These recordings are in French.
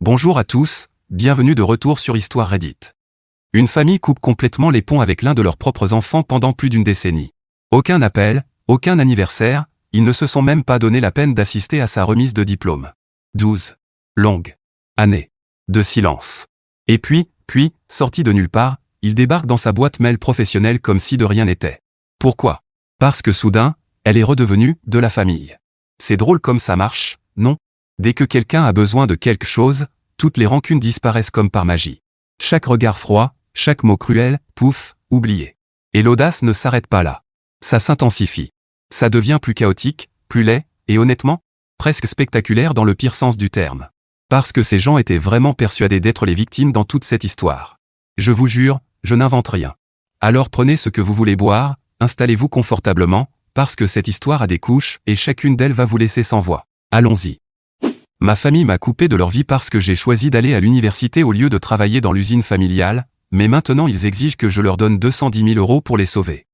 Bonjour à tous, bienvenue de retour sur Histoire Reddit. Une famille coupe complètement les ponts avec l'un de leurs propres enfants pendant plus d'une décennie. Aucun appel, aucun anniversaire, ils ne se sont même pas donné la peine d'assister à sa remise de diplôme. 12 longues années de silence. Et puis, sorti de nulle part, il débarque dans sa boîte mail professionnelle comme si de rien n'était. Pourquoi? Parce que soudain, elle est redevenue de la famille. C'est drôle comme ça marche, non? Dès que quelqu'un a besoin de quelque chose, toutes les rancunes disparaissent comme par magie. Chaque regard froid, chaque mot cruel, pouf, oublié. Et l'audace ne s'arrête pas là. Ça s'intensifie. Ça devient plus chaotique, plus laid, et honnêtement, presque spectaculaire dans le pire sens du terme. Parce que ces gens étaient vraiment persuadés d'être les victimes dans toute cette histoire. Je vous jure, je n'invente rien. Alors prenez ce que vous voulez boire, installez-vous confortablement, parce que cette histoire a des couches et chacune d'elles va vous laisser sans voix. Allons-y. Ma famille m'a coupé de leur vie parce que j'ai choisi d'aller à l'université au lieu de travailler dans l'usine familiale, mais maintenant ils exigent que je leur donne 210 000 € pour les sauver.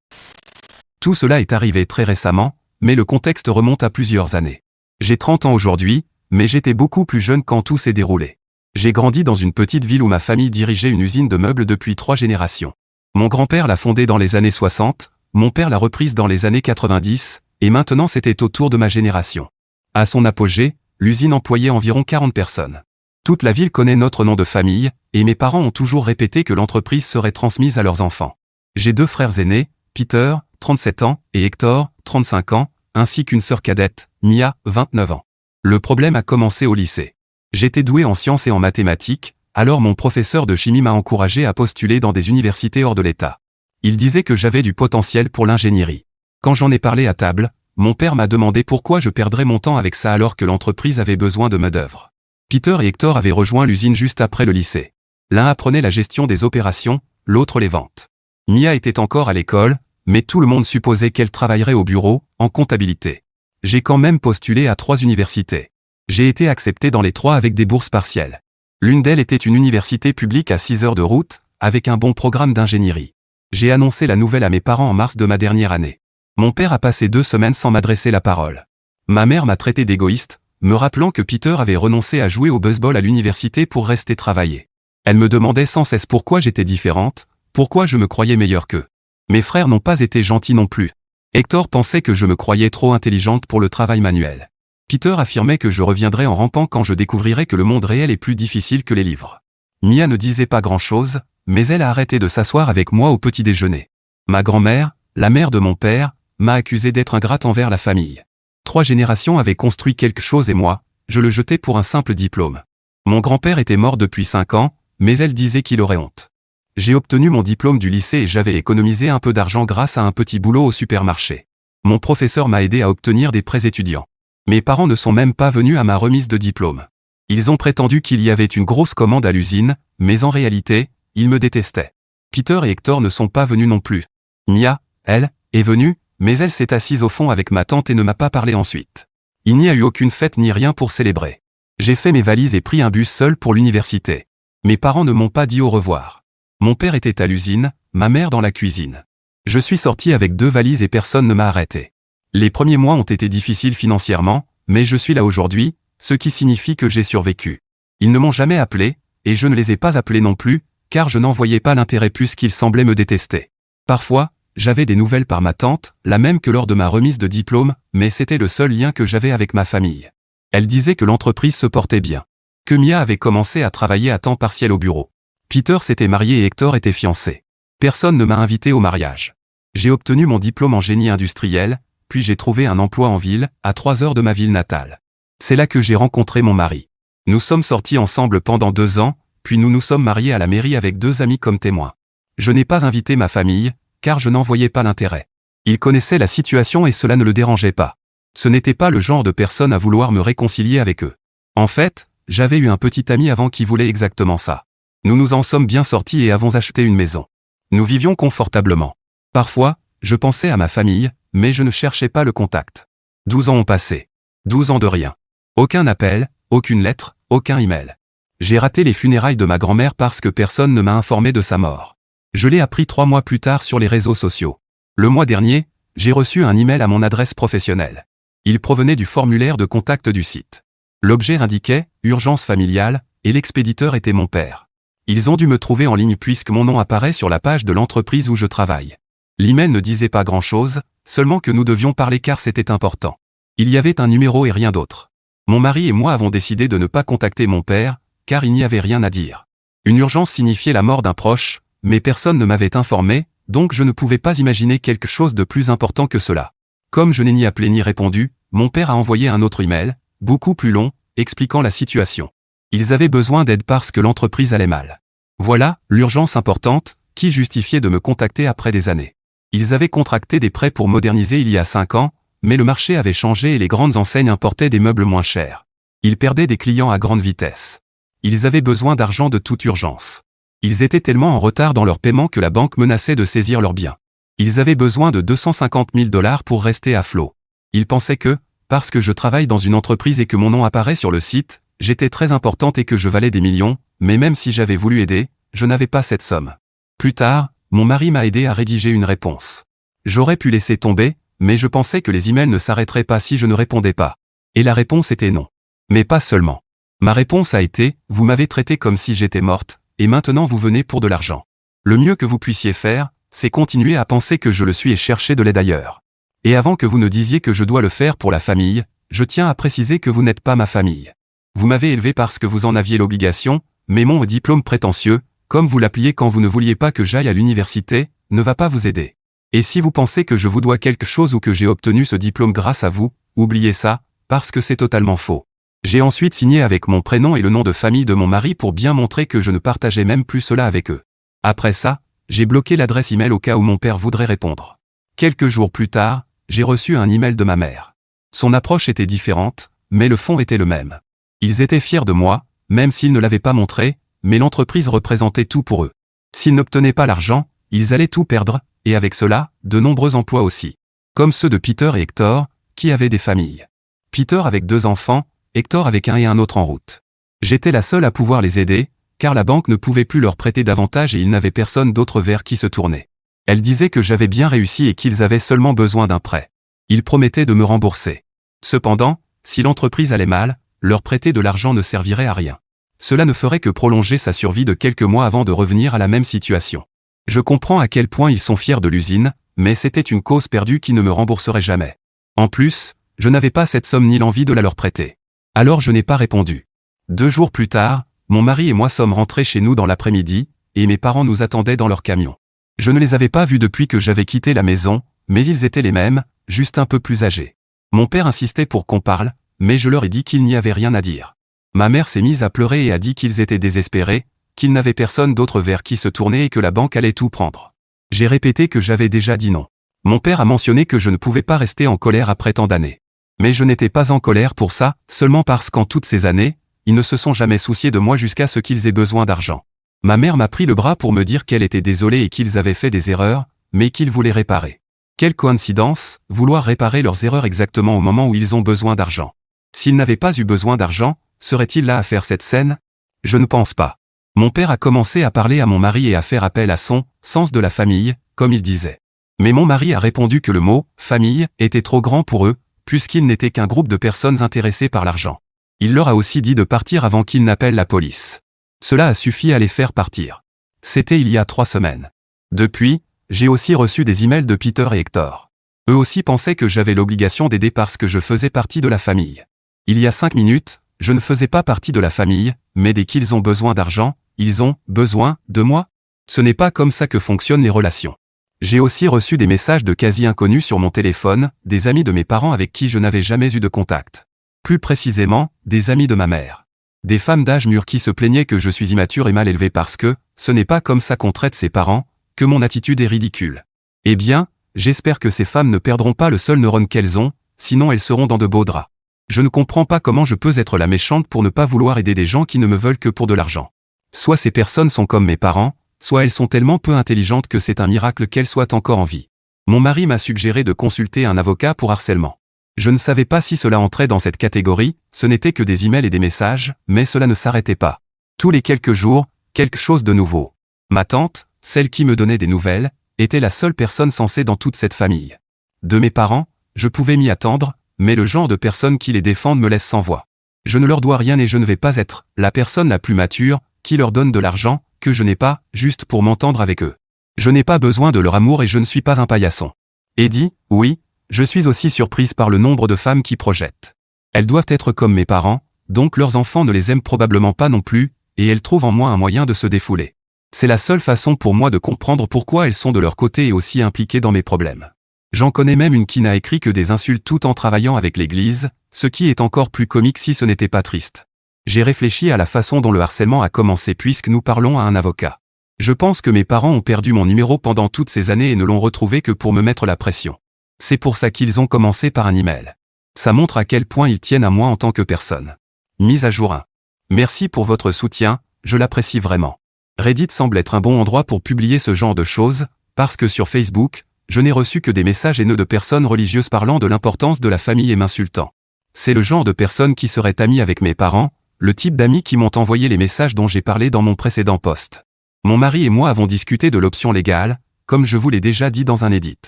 Tout cela est arrivé très récemment, mais le contexte remonte à plusieurs années. J'ai 30 ans aujourd'hui, mais j'étais beaucoup plus jeune quand tout s'est déroulé. J'ai grandi dans une petite ville où ma famille dirigeait une usine de meubles depuis 3 générations. Mon grand-père l'a fondée dans les années 60, mon père l'a reprise dans les années 90, et maintenant c'était au tour de ma génération. À son apogée, l'usine employait environ 40 personnes. Toute la ville connaît notre nom de famille, et mes parents ont toujours répété que l'entreprise serait transmise à leurs enfants. J'ai 2 frères aînés, Peter, 37 ans, et Hector, 35 ans, ainsi qu'une sœur cadette, Mia, 29 ans. Le problème a commencé au lycée. J'étais doué en sciences et en mathématiques, alors mon professeur de chimie m'a encouragé à postuler dans des universités hors de l'État. Il disait que j'avais du potentiel pour l'ingénierie. Quand j'en ai parlé à table, mon père m'a demandé pourquoi je perdrais mon temps avec ça alors que l'entreprise avait besoin de main-d'œuvre. Peter et Hector avaient rejoint l'usine juste après le lycée. L'un apprenait la gestion des opérations, l'autre les ventes. Mia était encore à l'école, mais tout le monde supposait qu'elle travaillerait au bureau, en comptabilité. J'ai quand même postulé à 3 universités. J'ai été accepté dans les 3 avec des bourses partielles. L'une d'elles était une université publique à 6 heures de route, avec un bon programme d'ingénierie. J'ai annoncé la nouvelle à mes parents en mars de ma dernière année. Mon père a passé 2 semaines sans m'adresser la parole. Ma mère m'a traité d'égoïste, me rappelant que Peter avait renoncé à jouer au baseball à l'université pour rester travailler. Elle me demandait sans cesse pourquoi j'étais différente, pourquoi je me croyais meilleure qu'eux. Mes frères n'ont pas été gentils non plus. Hector pensait que je me croyais trop intelligente pour le travail manuel. Peter affirmait que je reviendrais en rampant quand je découvrirais que le monde réel est plus difficile que les livres. Mia ne disait pas grand-chose, mais elle a arrêté de s'asseoir avec moi au petit déjeuner. Ma grand-mère, la mère de mon père, m'a accusé d'être ingrate envers la famille. 3 générations avaient construit quelque chose et moi, je le jetais pour un simple diplôme. Mon grand-père était mort depuis 5 ans, mais elle disait qu'il aurait honte. J'ai obtenu mon diplôme du lycée et j'avais économisé un peu d'argent grâce à un petit boulot au supermarché. Mon professeur m'a aidé à obtenir des prêts étudiants. Mes parents ne sont même pas venus à ma remise de diplôme. Ils ont prétendu qu'il y avait une grosse commande à l'usine, mais en réalité, ils me détestaient. Peter et Hector ne sont pas venus non plus. Mia, elle, est venue, mais elle s'est assise au fond avec ma tante et ne m'a pas parlé ensuite. Il n'y a eu aucune fête ni rien pour célébrer. J'ai fait mes valises et pris un bus seul pour l'université. Mes parents ne m'ont pas dit au revoir. Mon père était à l'usine, ma mère dans la cuisine. Je suis sorti avec 2 valises et personne ne m'a arrêté. Les premiers mois ont été difficiles financièrement, mais je suis là aujourd'hui, ce qui signifie que j'ai survécu. Ils ne m'ont jamais appelé, et je ne les ai pas appelés non plus, car je n'en voyais pas l'intérêt puisqu'ils semblaient me détester. Parfois, j'avais des nouvelles par ma tante, la même que lors de ma remise de diplôme, mais c'était le seul lien que j'avais avec ma famille. Elle disait que l'entreprise se portait bien. Que Mia avait commencé à travailler à temps partiel au bureau. Peter s'était marié et Hector était fiancé. Personne ne m'a invité au mariage. J'ai obtenu mon diplôme en génie industriel, puis j'ai trouvé un emploi en ville, à 3 heures de ma ville natale. C'est là que j'ai rencontré mon mari. Nous sommes sortis ensemble pendant 2 ans, puis nous nous sommes mariés à la mairie avec 2 amis comme témoins. Je n'ai pas invité ma famille, car je n'en voyais pas l'intérêt. Ils connaissaient la situation et cela ne le dérangeait pas. Ce n'était pas le genre de personne à vouloir me réconcilier avec eux. En fait, j'avais eu un petit ami avant qui voulait exactement ça. Nous nous en sommes bien sortis et avons acheté une maison. Nous vivions confortablement. Parfois, je pensais à ma famille, mais je ne cherchais pas le contact. 12 ans ont passé. 12 ans de rien. Aucun appel, aucune lettre, aucun email. J'ai raté les funérailles de ma grand-mère parce que personne ne m'a informé de sa mort. Je l'ai appris 3 mois plus tard sur les réseaux sociaux. Le mois dernier, j'ai reçu un email à mon adresse professionnelle. Il provenait du formulaire de contact du site. L'objet indiquait « Urgence familiale, et l'expéditeur était mon père. Ils ont dû me trouver en ligne puisque mon nom apparaît sur la page de l'entreprise où je travaille. L'email ne disait pas grand-chose, seulement que nous devions parler car c'était important. Il y avait un numéro et rien d'autre. Mon mari et moi avons décidé de ne pas contacter mon père, car il n'y avait rien à dire. Une urgence signifiait la mort d'un proche, mais personne ne m'avait informé, donc je ne pouvais pas imaginer quelque chose de plus important que cela. Comme je n'ai ni appelé ni répondu, mon père a envoyé un autre email, beaucoup plus long, expliquant la situation. Ils avaient besoin d'aide parce que l'entreprise allait mal. Voilà, l'urgence importante, qui justifiait de me contacter après des années. Ils avaient contracté des prêts pour moderniser il y a 5 ans, mais le marché avait changé et les grandes enseignes importaient des meubles moins chers. Ils perdaient des clients à grande vitesse. Ils avaient besoin d'argent de toute urgence. Ils étaient tellement en retard dans leur paiement que la banque menaçait de saisir leurs biens. Ils avaient besoin de 250 000 $ pour rester à flot. Ils pensaient que, parce que je travaille dans une entreprise et que mon nom apparaît sur le site, j'étais très importante et que je valais des millions, mais même si j'avais voulu aider, je n'avais pas cette somme. Plus tard, mon mari m'a aidé à rédiger une réponse. J'aurais pu laisser tomber, mais je pensais que les emails ne s'arrêteraient pas si je ne répondais pas. Et la réponse était non. Mais pas seulement. Ma réponse a été, vous m'avez traité comme si j'étais morte, et maintenant vous venez pour de l'argent. Le mieux que vous puissiez faire, c'est continuer à penser que je le suis et chercher de l'aide ailleurs. Et avant que vous ne disiez que je dois le faire pour la famille, je tiens à préciser que vous n'êtes pas ma famille. Vous m'avez élevé parce que vous en aviez l'obligation, mais mon diplôme prétentieux, comme vous l'appeliez quand vous ne vouliez pas que j'aille à l'université, ne va pas vous aider. Et si vous pensez que je vous dois quelque chose ou que j'ai obtenu ce diplôme grâce à vous, oubliez ça, parce que c'est totalement faux. J'ai ensuite signé avec mon prénom et le nom de famille de mon mari pour bien montrer que je ne partageais même plus cela avec eux. Après ça, j'ai bloqué l'adresse email au cas où mon père voudrait répondre. Quelques jours plus tard, j'ai reçu un email de ma mère. Son approche était différente, mais le fond était le même. Ils étaient fiers de moi, même s'ils ne l'avaient pas montré, mais l'entreprise représentait tout pour eux. S'ils n'obtenaient pas l'argent, ils allaient tout perdre, et avec cela, de nombreux emplois aussi. Comme ceux de Peter et Hector, qui avaient des familles. Peter avec 2 enfants, Hector avec un et un autre en route. J'étais la seule à pouvoir les aider, car la banque ne pouvait plus leur prêter davantage et ils n'avaient personne d'autre vers qui se tourner. Elle disait que j'avais bien réussi et qu'ils avaient seulement besoin d'un prêt. Ils promettaient de me rembourser. Cependant, si l'entreprise allait mal, leur prêter de l'argent ne servirait à rien. Cela ne ferait que prolonger sa survie de quelques mois avant de revenir à la même situation. Je comprends à quel point ils sont fiers de l'usine, mais c'était une cause perdue qui ne me rembourserait jamais. En plus, je n'avais pas cette somme ni l'envie de la leur prêter. Alors je n'ai pas répondu. 2 jours plus tard, mon mari et moi sommes rentrés chez nous dans l'après-midi, et mes parents nous attendaient dans leur camion. Je ne les avais pas vus depuis que j'avais quitté la maison, mais ils étaient les mêmes, juste un peu plus âgés. Mon père insistait pour qu'on parle, mais je leur ai dit qu'il n'y avait rien à dire. Ma mère s'est mise à pleurer et a dit qu'ils étaient désespérés, qu'ils n'avaient personne d'autre vers qui se tourner et que la banque allait tout prendre. J'ai répété que j'avais déjà dit non. Mon père a mentionné que je ne pouvais pas rester en colère après tant d'années. Mais je n'étais pas en colère pour ça, seulement parce qu'en toutes ces années, ils ne se sont jamais souciés de moi jusqu'à ce qu'ils aient besoin d'argent. Ma mère m'a pris le bras pour me dire qu'elle était désolée et qu'ils avaient fait des erreurs, mais qu'ils voulaient réparer. Quelle coïncidence, vouloir réparer leurs erreurs exactement au moment où ils ont besoin d'argent. S'ils n'avaient pas eu besoin d'argent, seraient-ils là à faire cette scène? Je ne pense pas. Mon père a commencé à parler à mon mari et à faire appel à son « sens de la famille », comme il disait. Mais mon mari a répondu que le mot « famille » était trop grand pour eux, puisqu'ils n'étaient qu'un groupe de personnes intéressées par l'argent. Il leur a aussi dit de partir avant qu'ils n'appellent la police. Cela a suffi à les faire partir. C'était il y a 3 semaines. Depuis, j'ai aussi reçu des emails de Peter et Hector. Eux aussi pensaient que j'avais l'obligation d'aider parce que je faisais partie de la famille. Il y a 5 minutes, je ne faisais pas partie de la famille, mais dès qu'ils ont besoin d'argent, ils ont besoin de moi. Ce n'est pas comme ça que fonctionnent les relations. J'ai aussi reçu des messages de quasi-inconnus sur mon téléphone, des amis de mes parents avec qui je n'avais jamais eu de contact. Plus précisément, des amis de ma mère. Des femmes d'âge mûr qui se plaignaient que je suis immature et mal élevée parce que, ce n'est pas comme ça qu'on traite ses parents, que mon attitude est ridicule. Eh bien, j'espère que ces femmes ne perdront pas le seul neurone qu'elles ont, sinon elles seront dans de beaux draps. Je ne comprends pas comment je peux être la méchante pour ne pas vouloir aider des gens qui ne me veulent que pour de l'argent. Soit ces personnes sont comme mes parents, soit elles sont tellement peu intelligentes que c'est un miracle qu'elles soient encore en vie. Mon mari m'a suggéré de consulter un avocat pour harcèlement. Je ne savais pas si cela entrait dans cette catégorie, ce n'était que des emails et des messages, mais cela ne s'arrêtait pas. Tous les quelques jours, quelque chose de nouveau. Ma tante, celle qui me donnait des nouvelles, était la seule personne censée dans toute cette famille. De mes parents, je pouvais m'y attendre, mais le genre de personnes qui les défendent me laisse sans voix. Je ne leur dois rien et je ne vais pas être la personne la plus mature qui leur donne de l'argent que je n'ai pas, juste pour m'entendre avec eux. Je n'ai pas besoin de leur amour et je ne suis pas un paillasson. Eddie, oui, je suis aussi surprise par le nombre de femmes qui projettent. Elles doivent être comme mes parents, donc leurs enfants ne les aiment probablement pas non plus, et elles trouvent en moi un moyen de se défouler. C'est la seule façon pour moi de comprendre pourquoi elles sont de leur côté et aussi impliquées dans mes problèmes. J'en connais même une qui n'a écrit que des insultes tout en travaillant avec l'église, ce qui est encore plus comique si ce n'était pas triste. J'ai réfléchi à la façon dont le harcèlement a commencé puisque nous parlons à un avocat. Je pense que mes parents ont perdu mon numéro pendant toutes ces années et ne l'ont retrouvé que pour me mettre la pression. C'est pour ça qu'ils ont commencé par un email. Ça montre à quel point ils tiennent à moi en tant que personne. Mise à jour 1. Merci pour votre soutien, je l'apprécie vraiment. Reddit semble être un bon endroit pour publier ce genre de choses, parce que sur Facebook, je n'ai reçu que des messages haineux de personnes religieuses parlant de l'importance de la famille et m'insultant. C'est le genre de personnes qui seraient amies avec mes parents, le type d'amis qui m'ont envoyé les messages dont j'ai parlé dans mon précédent post. Mon mari et moi avons discuté de l'option légale, comme je vous l'ai déjà dit dans un edit.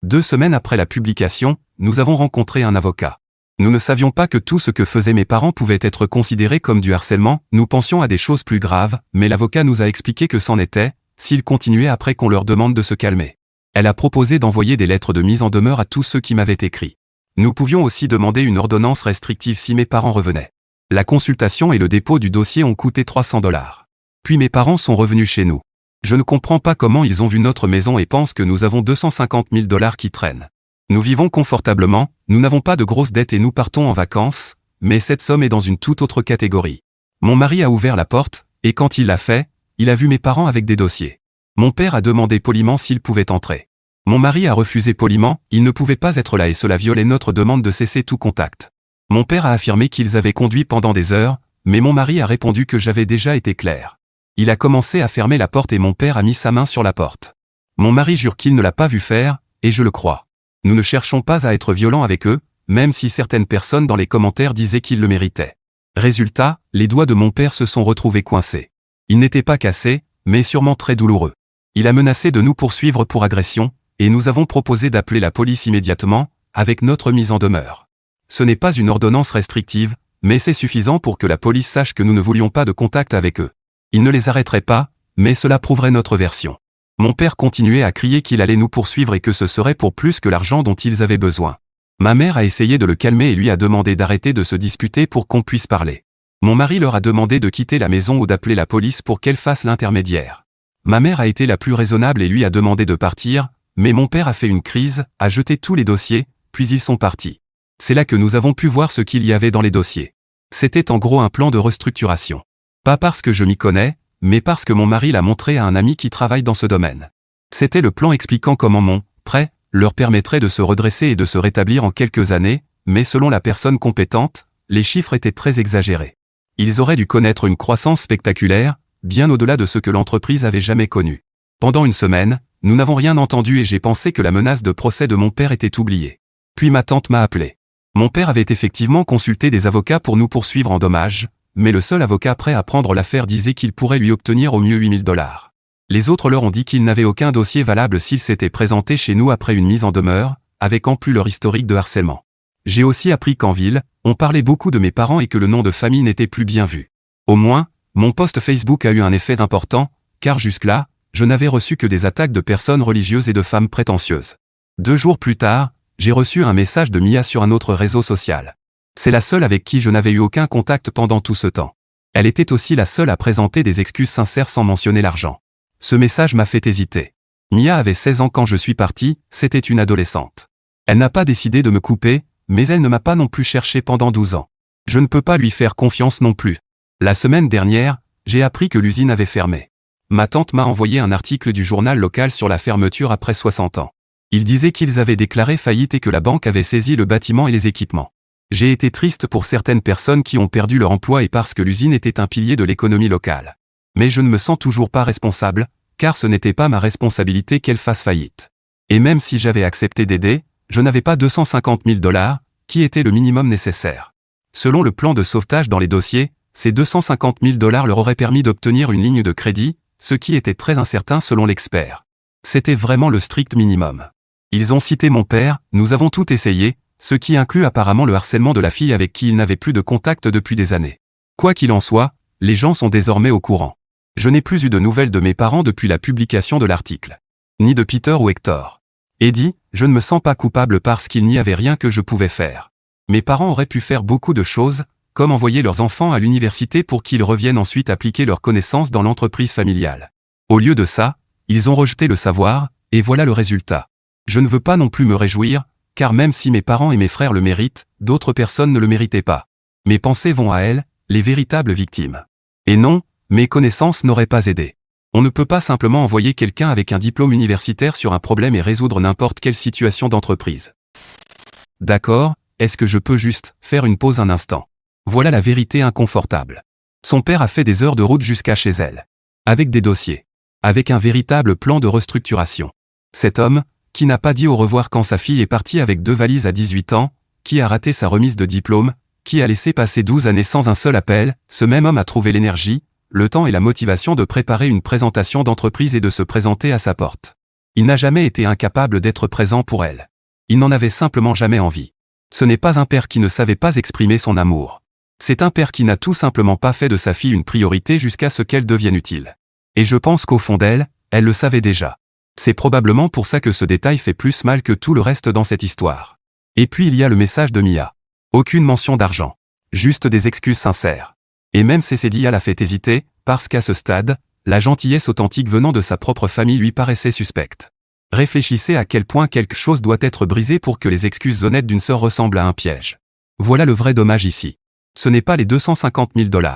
2 semaines après la publication, nous avons rencontré un avocat. Nous ne savions pas que tout ce que faisaient mes parents pouvait être considéré comme du harcèlement, nous pensions à des choses plus graves, mais l'avocat nous a expliqué que c'en était, s'ils continuaient après qu'on leur demande de se calmer. Elle a proposé d'envoyer des lettres de mise en demeure à tous ceux qui m'avaient écrit. Nous pouvions aussi demander une ordonnance restrictive si mes parents revenaient. La consultation et le dépôt du dossier ont coûté $300. Puis mes parents sont revenus chez nous. Je ne comprends pas comment ils ont vu notre maison et pensent que nous avons $250 000 qui traînent. Nous vivons confortablement, nous n'avons pas de grosses dettes et nous partons en vacances, mais cette somme est dans une toute autre catégorie. Mon mari a ouvert la porte, et quand il l'a fait, il a vu mes parents avec des dossiers. Mon père a demandé poliment s'il pouvait entrer. Mon mari a refusé poliment, il ne pouvait pas être là et cela violait notre demande de cesser tout contact. Mon père a affirmé qu'ils avaient conduit pendant des heures, mais mon mari a répondu que j'avais déjà été clair. Il a commencé à fermer la porte et mon père a mis sa main sur la porte. Mon mari jure qu'il ne l'a pas vu faire, et je le crois. Nous ne cherchons pas à être violents avec eux, même si certaines personnes dans les commentaires disaient qu'ils le méritaient. Résultat, les doigts de mon père se sont retrouvés coincés. Ils n'étaient pas cassés, mais sûrement très douloureux. Il a menacé de nous poursuivre pour agression, et nous avons proposé d'appeler la police immédiatement, avec notre mise en demeure. Ce n'est pas une ordonnance restrictive, mais c'est suffisant pour que la police sache que nous ne voulions pas de contact avec eux. Ils ne les arrêteraient pas, mais cela prouverait notre version. Mon père continuait à crier qu'il allait nous poursuivre et que ce serait pour plus que l'argent dont ils avaient besoin. Ma mère a essayé de le calmer et lui a demandé d'arrêter de se disputer pour qu'on puisse parler. Mon mari leur a demandé de quitter la maison ou d'appeler la police pour qu'elle fasse l'intermédiaire. Ma mère a été la plus raisonnable et lui a demandé de partir, mais mon père a fait une crise, a jeté tous les dossiers, puis ils sont partis. C'est là que nous avons pu voir ce qu'il y avait dans les dossiers. C'était en gros un plan de restructuration. Pas parce que je m'y connais, mais parce que mon mari l'a montré à un ami qui travaille dans ce domaine. C'était le plan expliquant comment mon prêt leur permettrait de se redresser et de se rétablir en quelques années, mais selon la personne compétente, les chiffres étaient très exagérés. Ils auraient dû connaître une croissance spectaculaire, bien au-delà de ce que l'entreprise avait jamais connu. Pendant une semaine, nous n'avons rien entendu et j'ai pensé que la menace de procès de mon père était oubliée. Puis ma tante m'a appelé. Mon père avait effectivement consulté des avocats pour nous poursuivre en dommages, mais le seul avocat prêt à prendre l'affaire disait qu'il pourrait lui obtenir au mieux $8 000. Les autres leur ont dit qu'ils n'avaient aucun dossier valable s'ils s'étaient présentés chez nous après une mise en demeure, avec en plus leur historique de harcèlement. J'ai aussi appris qu'en ville, on parlait beaucoup de mes parents et que le nom de famille n'était plus bien vu. Au moins, mon post Facebook a eu un effet important, car jusque-là, je n'avais reçu que des attaques de personnes religieuses et de femmes prétentieuses. 2 jours plus tard, j'ai reçu un message de Mia sur un autre réseau social. C'est la seule avec qui je n'avais eu aucun contact pendant tout ce temps. Elle était aussi la seule à présenter des excuses sincères sans mentionner l'argent. Ce message m'a fait hésiter. Mia avait 16 ans quand je suis parti, c'était une adolescente. Elle n'a pas décidé de me couper, mais elle ne m'a pas non plus cherché pendant 12 ans. Je ne peux pas lui faire confiance non plus. La semaine dernière, j'ai appris que l'usine avait fermé. Ma tante m'a envoyé un article du journal local sur la fermeture après 60 ans. Il disait qu'ils avaient déclaré faillite et que la banque avait saisi le bâtiment et les équipements. J'ai été triste pour certaines personnes qui ont perdu leur emploi et parce que l'usine était un pilier de l'économie locale. Mais je ne me sens toujours pas responsable, car ce n'était pas ma responsabilité qu'elle fasse faillite. Et même si j'avais accepté d'aider, je n'avais pas $250 000, qui était le minimum nécessaire. Selon le plan de sauvetage dans les dossiers, ces $250 000 leur auraient permis d'obtenir une ligne de crédit, ce qui était très incertain selon l'expert. C'était vraiment le strict minimum. Ils ont cité mon père, nous avons tout essayé, ce qui inclut apparemment le harcèlement de la fille avec qui il n'avait plus de contact depuis des années. Quoi qu'il en soit, les gens sont désormais au courant. Je n'ai plus eu de nouvelles de mes parents depuis la publication de l'article. Ni de Peter ou Hector. Eddie, je ne me sens pas coupable parce qu'il n'y avait rien que je pouvais faire. Mes parents auraient pu faire beaucoup de choses, comme envoyer leurs enfants à l'université pour qu'ils reviennent ensuite appliquer leurs connaissances dans l'entreprise familiale. Au lieu de ça, ils ont rejeté le savoir, et voilà le résultat. Je ne veux pas non plus me réjouir, car même si mes parents et mes frères le méritent, d'autres personnes ne le méritaient pas. Mes pensées vont à elles, les véritables victimes. Et non, mes connaissances n'auraient pas aidé. On ne peut pas simplement envoyer quelqu'un avec un diplôme universitaire sur un problème et résoudre n'importe quelle situation d'entreprise. D'accord, est-ce que je peux juste faire une pause un instant? Voilà la vérité inconfortable. Son père a fait des heures de route jusqu'à chez elle. Avec des dossiers. Avec un véritable plan de restructuration. Cet homme, qui n'a pas dit au revoir quand sa fille est partie avec 2 valises à 18 ans, qui a raté sa remise de diplôme, qui a laissé passer 12 années sans un seul appel, ce même homme a trouvé l'énergie, le temps et la motivation de préparer une présentation d'entreprise et de se présenter à sa porte. Il n'a jamais été incapable d'être présent pour elle. Il n'en avait simplement jamais envie. Ce n'est pas un père qui ne savait pas exprimer son amour. C'est un père qui n'a tout simplement pas fait de sa fille une priorité jusqu'à ce qu'elle devienne utile. Et je pense qu'au fond d'elle, elle le savait déjà. C'est probablement pour ça que ce détail fait plus mal que tout le reste dans cette histoire. Et puis il y a le message de Mia. Aucune mention d'argent. Juste des excuses sincères. Et même Cédia l'a fait hésiter, parce qu'à ce stade, la gentillesse authentique venant de sa propre famille lui paraissait suspecte. Réfléchissez à quel point quelque chose doit être brisé pour que les excuses honnêtes d'une sœur ressemblent à un piège. Voilà le vrai dommage ici. Ce n'est pas les 250 000 $.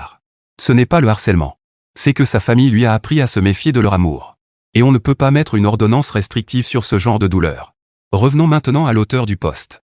Ce n'est pas le harcèlement. C'est que sa famille lui a appris à se méfier de leur amour. Et on ne peut pas mettre une ordonnance restrictive sur ce genre de douleur. Revenons maintenant à l'auteur du post.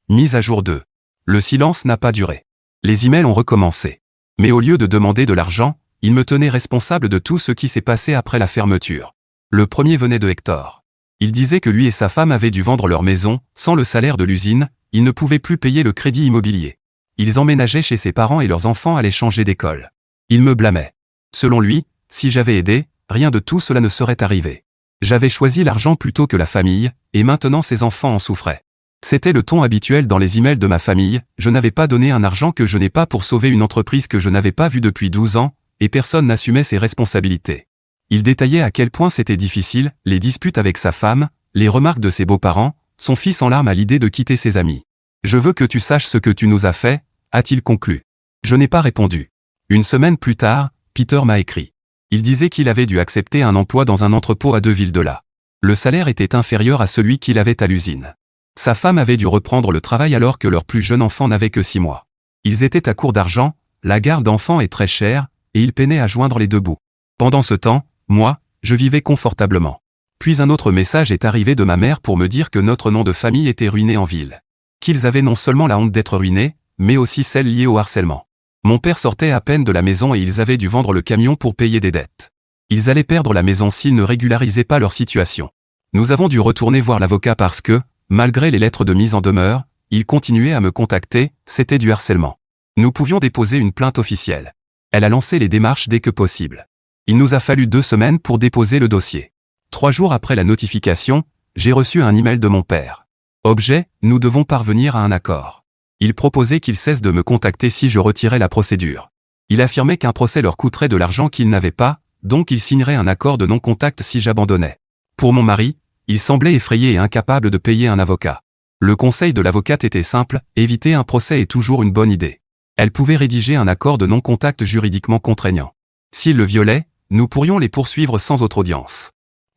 Mise à jour 2. Le silence n'a pas duré. Les emails ont recommencé. Mais au lieu de demander de l'argent, il me tenait responsable de tout ce qui s'est passé après la fermeture. Le premier venait de Hector. Il disait que lui et sa femme avaient dû vendre leur maison, sans le salaire de l'usine, ils ne pouvaient plus payer le crédit immobilier. Ils emménageaient chez ses parents et leurs enfants allaient changer d'école. Il me blâmait. Selon lui, si j'avais aidé, rien de tout cela ne serait arrivé. J'avais choisi l'argent plutôt que la famille, et maintenant ses enfants en souffraient. C'était le ton habituel dans les emails de ma famille, je n'avais pas donné un argent que je n'ai pas pour sauver une entreprise que je n'avais pas vue depuis 12 ans, et personne n'assumait ses responsabilités. Il détaillait à quel point c'était difficile, les disputes avec sa femme, les remarques de ses beaux-parents, son fils en larmes à l'idée de quitter ses amis. « Je veux que tu saches ce que tu nous as fait », a-t-il conclu. Je n'ai pas répondu. Une semaine plus tard, Peter m'a écrit. Il disait qu'il avait dû accepter un emploi dans un entrepôt à 2 villes de là. Le salaire était inférieur à celui qu'il avait à l'usine. Sa femme avait dû reprendre le travail alors que leur plus jeune enfant n'avait que 6 mois. Ils étaient à court d'argent, la garde d'enfants est très chère, et ils peinaient à joindre les deux bouts. Pendant ce temps, moi, je vivais confortablement. Puis un autre message est arrivé de ma mère pour me dire que notre nom de famille était ruiné en ville. Qu'ils avaient non seulement la honte d'être ruinés, mais aussi celle liée au harcèlement. Mon père sortait à peine de la maison et ils avaient dû vendre le camion pour payer des dettes. Ils allaient perdre la maison s'ils ne régularisaient pas leur situation. Nous avons dû retourner voir l'avocat parce que, malgré les lettres de mise en demeure, il continuait à me contacter, c'était du harcèlement. Nous pouvions déposer une plainte officielle. Elle a lancé les démarches dès que possible. Il nous a fallu 2 semaines pour déposer le dossier. 3 jours après la notification, j'ai reçu un email de mon père. Objet, nous devons parvenir à un accord. Il proposait qu'il cesse de me contacter si je retirais la procédure. Il affirmait qu'un procès leur coûterait de l'argent qu'ils n'avaient pas, donc il signerait un accord de non-contact si j'abandonnais. Pour mon mari, il semblait effrayé et incapable de payer un avocat. Le conseil de l'avocate était simple, éviter un procès est toujours une bonne idée. Elle pouvait rédiger un accord de non-contact juridiquement contraignant. S'ils le violaient, nous pourrions les poursuivre sans autre audience.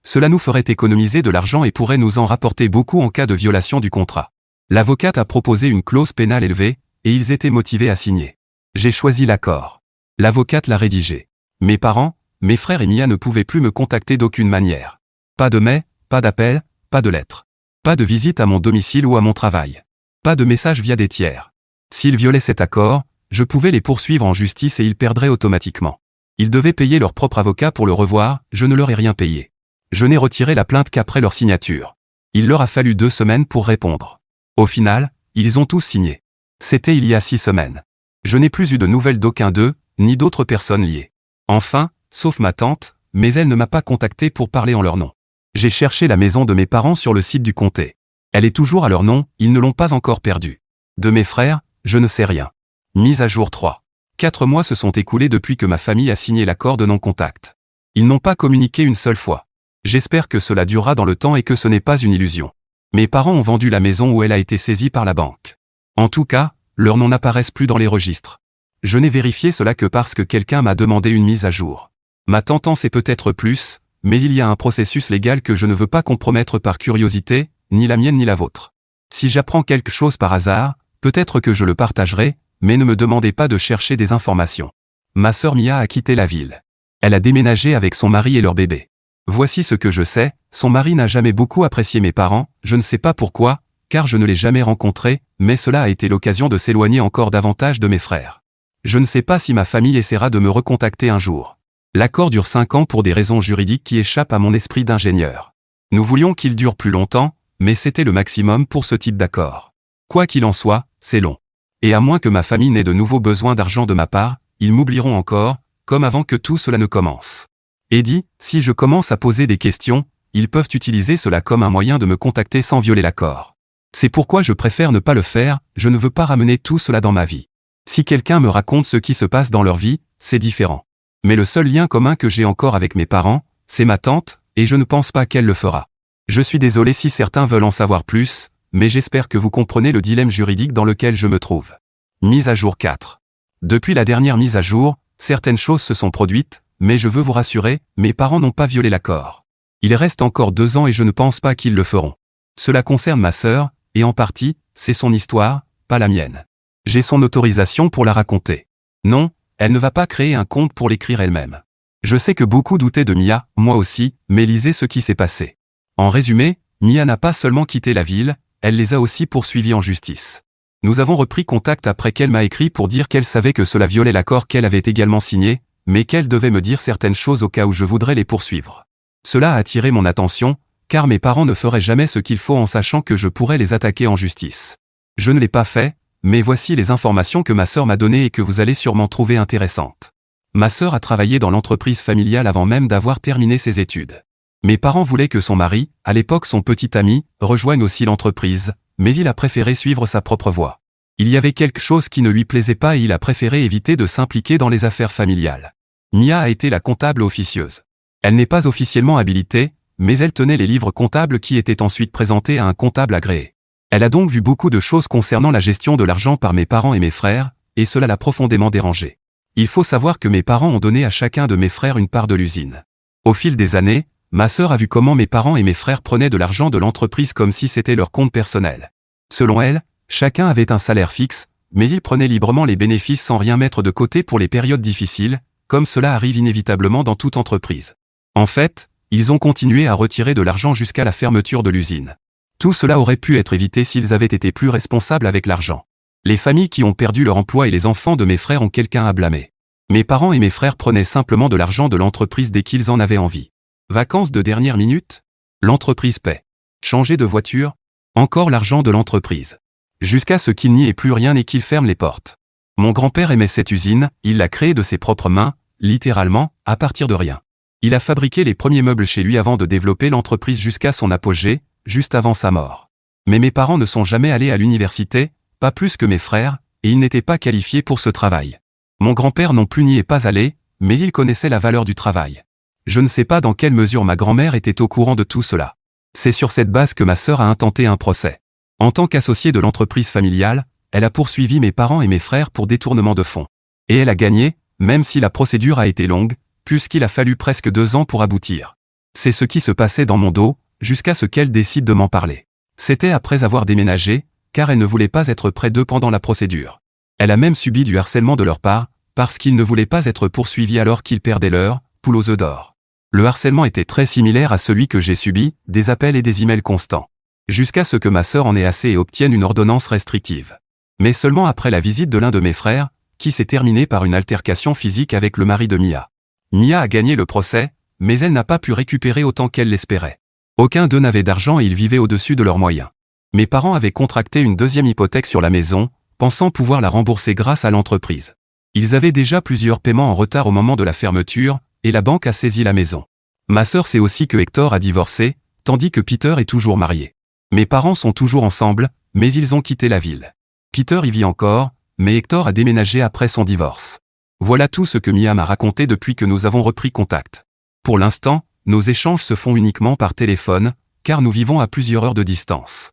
Cela nous ferait économiser de l'argent et pourrait nous en rapporter beaucoup en cas de violation du contrat. L'avocate a proposé une clause pénale élevée, et ils étaient motivés à signer. J'ai choisi l'accord. L'avocate l'a rédigé. Mes parents, mes frères et Mia ne pouvaient plus me contacter d'aucune manière. Pas de mail, pas d'appel, pas de lettres. Pas de visite à mon domicile ou à mon travail. Pas de message via des tiers. S'ils violaient cet accord, je pouvais les poursuivre en justice et ils perdraient automatiquement. Ils devaient payer leur propre avocat pour le revoir, je ne leur ai rien payé. Je n'ai retiré la plainte qu'après leur signature. Il leur a fallu 2 semaines pour répondre. Au final, ils ont tous signé. C'était il y a 6 semaines. Je n'ai plus eu de nouvelles d'aucun d'eux, ni d'autres personnes liées. Enfin, sauf ma tante, mais elle ne m'a pas contacté pour parler en leur nom. J'ai cherché la maison de mes parents sur le site du comté. Elle est toujours à leur nom, ils ne l'ont pas encore perdue. De mes frères, je ne sais rien. Mise à jour 3. 4 mois se sont écoulés depuis que ma famille a signé l'accord de non-contact. Ils n'ont pas communiqué une seule fois. J'espère que cela durera dans le temps et que ce n'est pas une illusion. Mes parents ont vendu la maison où elle a été saisie par la banque. En tout cas, leurs noms n'apparaissent plus dans les registres. Je n'ai vérifié cela que parce que quelqu'un m'a demandé une mise à jour. Ma tante en sait peut-être plus, mais il y a un processus légal que je ne veux pas compromettre par curiosité, ni la mienne ni la vôtre. Si j'apprends quelque chose par hasard, peut-être que je le partagerai, mais ne me demandez pas de chercher des informations. Ma sœur Mia a quitté la ville. Elle a déménagé avec son mari et leur bébé. Voici ce que je sais, son mari n'a jamais beaucoup apprécié mes parents, je ne sais pas pourquoi, car je ne l'ai jamais rencontré, mais cela a été l'occasion de s'éloigner encore davantage de mes frères. Je ne sais pas si ma famille essaiera de me recontacter un jour. L'accord dure 5 ans pour des raisons juridiques qui échappent à mon esprit d'ingénieur. Nous voulions qu'il dure plus longtemps, mais c'était le maximum pour ce type d'accord. Quoi qu'il en soit, c'est long. Et à moins que ma famille n'ait de nouveaux besoins d'argent de ma part, ils m'oublieront encore, comme avant que tout cela ne commence. Eddie, si je commence à poser des questions, ils peuvent utiliser cela comme un moyen de me contacter sans violer l'accord. C'est pourquoi je préfère ne pas le faire, je ne veux pas ramener tout cela dans ma vie. Si quelqu'un me raconte ce qui se passe dans leur vie, c'est différent. Mais le seul lien commun que j'ai encore avec mes parents, c'est ma tante, et je ne pense pas qu'elle le fera. Je suis désolé si certains veulent en savoir plus, mais j'espère que vous comprenez le dilemme juridique dans lequel je me trouve. Mise à jour 4. Depuis la dernière mise à jour, certaines choses se sont produites, mais je veux vous rassurer, mes parents n'ont pas violé l'accord. Il reste encore 2 ans et je ne pense pas qu'ils le feront. Cela concerne ma sœur, et en partie, c'est son histoire, pas la mienne. J'ai son autorisation pour la raconter. Non, elle ne va pas créer un compte pour l'écrire elle-même. Je sais que beaucoup doutaient de Mia, moi aussi, mais lisez ce qui s'est passé. En résumé, Mia n'a pas seulement quitté la ville, elle les a aussi poursuivis en justice. Nous avons repris contact après qu'elle m'a écrit pour dire qu'elle savait que cela violait l'accord qu'elle avait également signé, mais qu'elle devait me dire certaines choses au cas où je voudrais les poursuivre. Cela a attiré mon attention, car mes parents ne feraient jamais ce qu'il faut en sachant que je pourrais les attaquer en justice. Je ne l'ai pas fait, mais voici les informations que ma sœur m'a données et que vous allez sûrement trouver intéressantes. Ma sœur a travaillé dans l'entreprise familiale avant même d'avoir terminé ses études. Mes parents voulaient que son mari, à l'époque son petit ami, rejoigne aussi l'entreprise, mais il a préféré suivre sa propre voie. Il y avait quelque chose qui ne lui plaisait pas et il a préféré éviter de s'impliquer dans les affaires familiales. Mia a été la comptable officieuse. Elle n'est pas officiellement habilitée, mais elle tenait les livres comptables qui étaient ensuite présentés à un comptable agréé. Elle a donc vu beaucoup de choses concernant la gestion de l'argent par mes parents et mes frères, et cela l'a profondément dérangée. Il faut savoir que mes parents ont donné à chacun de mes frères une part de l'usine. Au fil des années, ma sœur a vu comment mes parents et mes frères prenaient de l'argent de l'entreprise comme si c'était leur compte personnel. Selon elle, chacun avait un salaire fixe, mais ils prenaient librement les bénéfices sans rien mettre de côté pour les périodes difficiles, comme cela arrive inévitablement dans toute entreprise. En fait, ils ont continué à retirer de l'argent jusqu'à la fermeture de l'usine. Tout cela aurait pu être évité s'ils avaient été plus responsables avec l'argent. Les familles qui ont perdu leur emploi et les enfants de mes frères ont quelqu'un à blâmer. Mes parents et mes frères prenaient simplement de l'argent de l'entreprise dès qu'ils en avaient envie. Vacances de dernière minute? L'entreprise paie. Changer de voiture? Encore l'argent de l'entreprise. Jusqu'à ce qu'il n'y ait plus rien et qu'il ferme les portes. Mon grand-père aimait cette usine, il l'a créée de ses propres mains, littéralement, à partir de rien. Il a fabriqué les premiers meubles chez lui avant de développer l'entreprise jusqu'à son apogée, juste avant sa mort. Mais mes parents ne sont jamais allés à l'université, pas plus que mes frères, et ils n'étaient pas qualifiés pour ce travail. Mon grand-père non plus n'y est pas allé, mais il connaissait la valeur du travail. Je ne sais pas dans quelle mesure ma grand-mère était au courant de tout cela. C'est sur cette base que ma sœur a intenté un procès. En tant qu'associée de l'entreprise familiale, elle a poursuivi mes parents et mes frères pour détournement de fonds. Et elle a gagné, même si la procédure a été longue, puisqu'il a fallu presque 2 ans pour aboutir. C'est ce qui se passait dans mon dos, jusqu'à ce qu'elle décide de m'en parler. C'était après avoir déménagé, car elle ne voulait pas être près d'eux pendant la procédure. Elle a même subi du harcèlement de leur part, parce qu'ils ne voulaient pas être poursuivis alors qu'ils perdaient leur poule aux œufs d'or. Le harcèlement était très similaire à celui que j'ai subi, des appels et des emails constants. Jusqu'à ce que ma sœur en ait assez et obtienne une ordonnance restrictive. Mais seulement après la visite de l'un de mes frères, qui s'est terminée par une altercation physique avec le mari de Mia. Mia a gagné le procès, mais elle n'a pas pu récupérer autant qu'elle l'espérait. Aucun d'eux n'avait d'argent et ils vivaient au-dessus de leurs moyens. Mes parents avaient contracté une deuxième hypothèque sur la maison, pensant pouvoir la rembourser grâce à l'entreprise. Ils avaient déjà plusieurs paiements en retard au moment de la fermeture, et la banque a saisi la maison. Ma sœur sait aussi que Hector a divorcé, tandis que Peter est toujours marié. Mes parents sont toujours ensemble, mais ils ont quitté la ville. Peter y vit encore, mais Hector a déménagé après son divorce. Voilà tout ce que Mia m'a raconté depuis que nous avons repris contact. Pour l'instant, nos échanges se font uniquement par téléphone, car nous vivons à plusieurs heures de distance.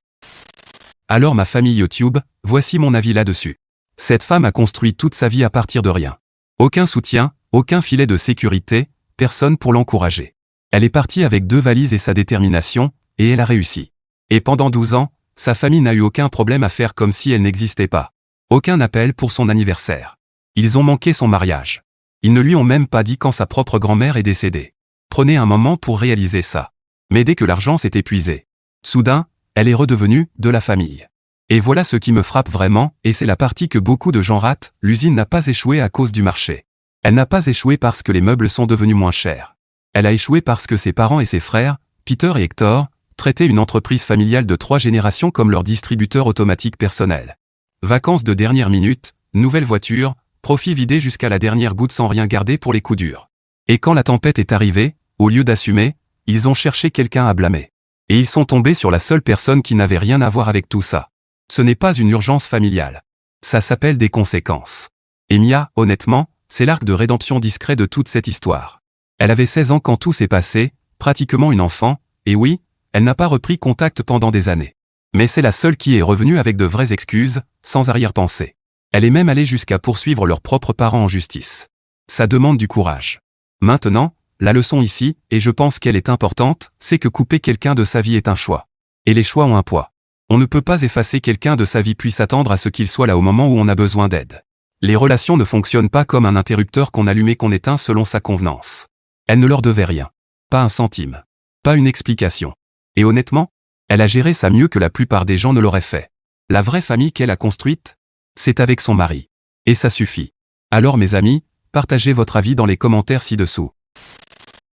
Alors ma famille YouTube, voici mon avis là-dessus. Cette femme a construit toute sa vie à partir de rien. Aucun soutien, aucun filet de sécurité, personne pour l'encourager. Elle est partie avec 2 valises et sa détermination, et elle a réussi. Et pendant 12 ans, sa famille n'a eu aucun problème à faire comme si elle n'existait pas. Aucun appel pour son anniversaire. Ils ont manqué son mariage. Ils ne lui ont même pas dit quand sa propre grand-mère est décédée. Prenez un moment pour réaliser ça. Mais dès que l'argent s'est épuisé, soudain, elle est redevenue de la famille. Et voilà ce qui me frappe vraiment, et c'est la partie que beaucoup de gens ratent, l'usine n'a pas échoué à cause du marché. Elle n'a pas échoué parce que les meubles sont devenus moins chers. Elle a échoué parce que ses parents et ses frères, Peter et Hector, traitaient une entreprise familiale de 3 générations comme leur distributeur automatique personnel. Vacances de dernière minute, nouvelle voiture, profit vidé jusqu'à la dernière goutte sans rien garder pour les coups durs. Et quand la tempête est arrivée, au lieu d'assumer, ils ont cherché quelqu'un à blâmer. Et ils sont tombés sur la seule personne qui n'avait rien à voir avec tout ça. Ce n'est pas une urgence familiale. Ça s'appelle des conséquences. Et Mia, honnêtement, c'est l'arc de rédemption discret de toute cette histoire. Elle avait 16 ans quand tout s'est passé, pratiquement une enfant, et oui, elle n'a pas repris contact pendant des années. Mais c'est la seule qui est revenue avec de vraies excuses, sans arrière-pensée. Elle est même allée jusqu'à poursuivre leurs propres parents en justice. Ça demande du courage. Maintenant, la leçon ici, et je pense qu'elle est importante, c'est que couper quelqu'un de sa vie est un choix. Et les choix ont un poids. On ne peut pas effacer quelqu'un de sa vie puis s'attendre à ce qu'il soit là au moment où on a besoin d'aide. Les relations ne fonctionnent pas comme un interrupteur qu'on allume et qu'on éteint selon sa convenance. Elle ne leur devait rien. Pas un centime. Pas une explication. Et honnêtement, elle a géré ça mieux que la plupart des gens ne l'auraient fait. La vraie famille qu'elle a construite, c'est avec son mari. Et ça suffit. Alors mes amis, partagez votre avis dans les commentaires ci-dessous.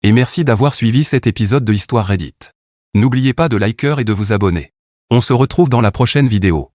Et merci d'avoir suivi cet épisode de Histoire Reddit. N'oubliez pas de liker et de vous abonner. On se retrouve dans la prochaine vidéo.